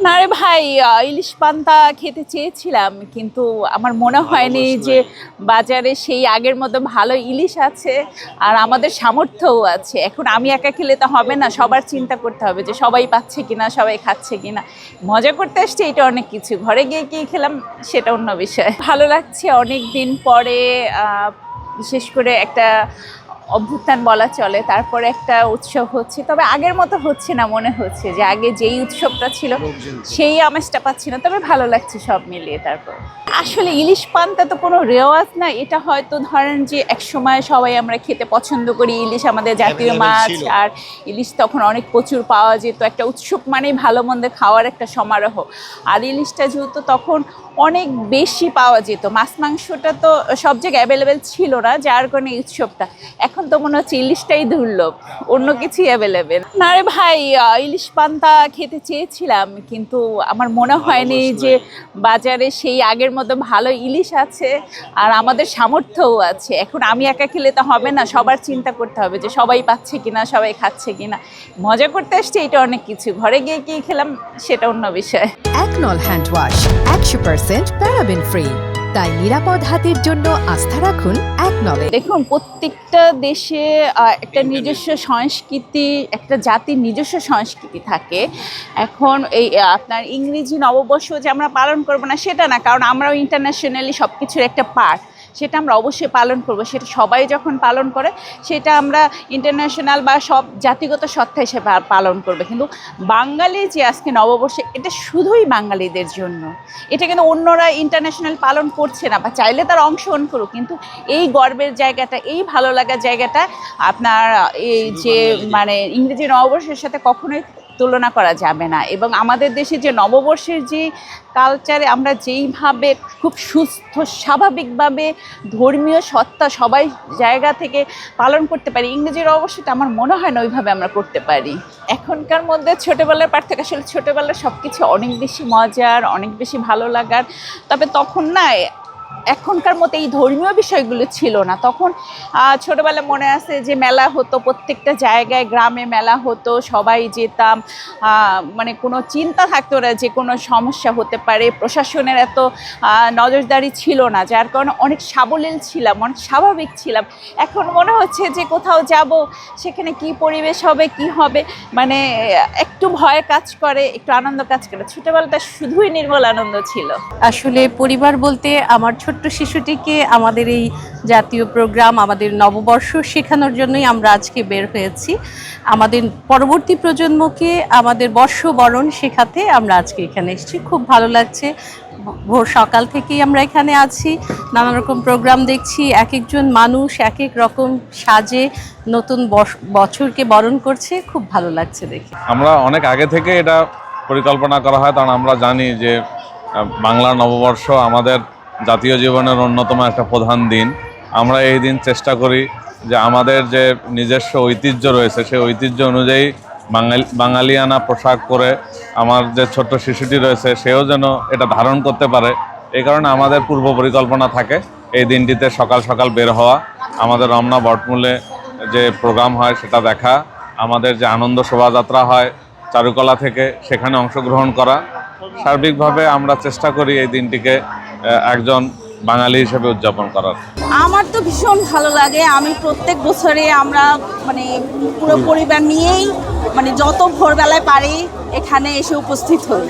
না রে ভাই, ইলিশ পান্তা খেতে চেয়েছিলাম, কিন্তু আমার মনে হয়নি যে বাজারে সেই আগের মতো ভালো ইলিশ আছে আর আমাদের সামর্থ্যও আছে। এখন আমি একা খেলে তো হবে না, সবার চিন্তা করতে হবে যে সবাই পাচ্ছে কিনা, সবাই খাচ্ছে কিনা। মজা করতে আসছে, এটা অনেক কিছু। ঘরে গিয়ে কি খেলাম সেটা অন্য বিষয়। ভালো লাগছে অনেক দিন পরে, বিশেষ করে একটা অভ্যুত্থান বলা চলে, তারপরে একটা উৎসব হচ্ছে। তবে আগের মতো হচ্ছে না, মনে হচ্ছে যে আগে যেই উৎসবটা ছিল সেই আমেজটা পাচ্ছি না। তবে ভালো লাগছে সব মিলিয়ে। তারপর আসলে ইলিশ পান্তা তো কোনো রেওয়াজ না, এটা হয়তো ধরেন যে একসময় সবাই আমরা খেতে পছন্দ করি। ইলিশ আমাদের জাতীয় মাছ, আর ইলিশ তখন অনেক প্রচুর পাওয়া যেত। একটা উৎসব মানেই ভালো মন্দ খাওয়ার একটা সমারোহ। আর ইলিশটা যেহেতু তখন অনেক বেশি পাওয়া যেত, মাছ মাংসটা তো সব জায়গায় অ্যাভেলেবেল ছিল না, যার কারণে উৎসবটা। এখন তো মনে হচ্ছে ইলিশটাই দুর্লভ, অন্য কিছুই অ্যাভেলেবেল না রে ভাই। ইলিশ পান্তা খেতে চেয়েছিলাম, কিন্তু আমার মনে হয়নি যে বাজারে সেই আগের মতো ভালো ইলিশ আছে আর আমাদের সামর্থ্যও আছে। এখন আমি একা খেলে তো হবে না, সবার চিন্তা করতে হবে যে সবাই পাচ্ছে কিনা, সবাই খাচ্ছে কিনা। মজা করতে আসছে, এটা অনেক কিছু। ঘরে গিয়ে কি খেলাম সেটা অন্য বিষয়। একনল হ্যান্ড ওয়াশ 100% প্যারাবেন ফ্রি, তাই নিরাপদ হাতের জন্য আস্থা রাখুন একনলে। দেখুন, প্রত্যেকটা দেশে একটা নিজস্ব সংস্কৃতি, একটা জাতির নিজস্ব সংস্কৃতি থাকে। এখন এই আপনার ইংরেজি নববর্ষ যে আমরা পালন করবো না সেটা না, কারণ আমরাও ইন্টারন্যাশনালি সব কিছুর একটা পার্ট। সেটা আমরা অবশ্যই পালন করব। সেটা সবাই যখন পালন করে সেটা আমরা ইন্টারন্যাশনাল বা সব জাতিগত সত্তা হিসেবে পালন করবে। কিন্তু বাঙালি যে আজকে নববর্ষে, এটা শুধুই বাঙালিদের জন্য। এটা কিন্তু অন্যরা ইন্টারন্যাশনাল পালন করছে না, বা চাইলে তার অংশগ্রহণ করুক, কিন্তু এই গর্বের জায়গাটা, এই ভালো লাগার জায়গাটা আপনার এই যে মানে ইংরেজি নববর্ষের সাথে কখনোই তুলনা করা যাবে না। এবং আমাদের দেশে যে নববর্ষের যে কালচারে আমরা যেইভাবে খুব সুস্থ স্বাভাবিকভাবে ধর্মীয় সত্তা সবাই জায়গা থেকে পালন করতে পারি, ইংরেজি নববর্ষটা আমার মনে হয় না ওইভাবে আমরা করতে পারি। এখনকার মধ্যে ছোটোবেলার পার্থক্য, আসলে ছোটোবেলার সব কিছু অনেক বেশি মজার, অনেক বেশি ভালো লাগার। তবে তখন না এখনকার মতো এই ধর্মীয় বিষয়গুলো ছিল না। তখন ছোটোবেলায় মনে আছে যে মেলা হতো, প্রত্যেকটা জায়গায় গ্রামে মেলা হতো, সবাই যেতাম। মানে কোনো চিন্তা থাকতো না যে কোনো সমস্যা হতে পারে। প্রশাসনের এত নজরদারি ছিল না, যার কারণে অনেক সাবলীল ছিলাম, অনেক স্বাভাবিক ছিলাম। এখন মনে হচ্ছে যে কোথাও যাব, সেখানে কি পরিবেশ হবে, কি হবে, মানে একটু ভয় কাজ করে, একটু আনন্দ কাজ করে। ছোটোবেলাটা শুধুই নির্মল আনন্দ ছিল। আসলে পরিবার বলতে আমার ছোট্ট শিশুটিকে আমাদের এই জাতীয় প্রোগ্রাম, আমাদের নববর্ষ শেখানোর জন্যই আমরা আজকে বের হয়েছি। আমাদের পরবর্তী প্রজন্মকে আমাদের বর্ষবরণ শেখাতে আমরা আজকে এখানে এসেছি। খুব ভালো লাগছে। ভোর সকাল থেকেই আমরা এখানে আছি, নানা রকম প্রোগ্রাম দেখছি। এক একজন মানুষ এক এক রকম সাজে নতুন বছরকে বরণ করছে। খুব ভালো লাগছে দেখে। আমরা অনেক আগে থেকে এটা পরিকল্পনা করা হয়, কারণ আমরা জানি যে বাংলা নববর্ষ আমাদের জাতীয় জীবনের অন্যতম একটা প্রধান দিন। আমরা এই দিন চেষ্টা করি যে আমাদের যে নিজস্ব ঐতিহ্য রয়েছে সেই ঐতিহ্য অনুযায়ী বাঙালিয়ানা পোশাক পরে আমার যে ছোট্ট শিশুটি রয়েছে সেও যেন এটা ধারণ করতে পারে। এই কারণে আমাদের পূর্ব পরিকল্পনা থাকে এই দিনটিতে সকাল সকাল বের হওয়া, আমাদের রমনা বটমূলে যে প্রোগ্রাম হয় সেটা দেখা, আমাদের যে আনন্দ শোভাযাত্রা হয় চারুকলা থেকে সেখানে অংশগ্রহণ করা। সার্বিকভাবে আমরা চেষ্টা করি এই দিনটিকে একজন বাঙালি হিসেবে উদযাপন করার। আমার তো ভীষণ ভালো লাগে। আমি প্রত্যেক বছরে আমরা মানে পুরো পরিবার নিয়েই মানে যত ভোরবেলায় পারি এখানে এসে উপস্থিত হই।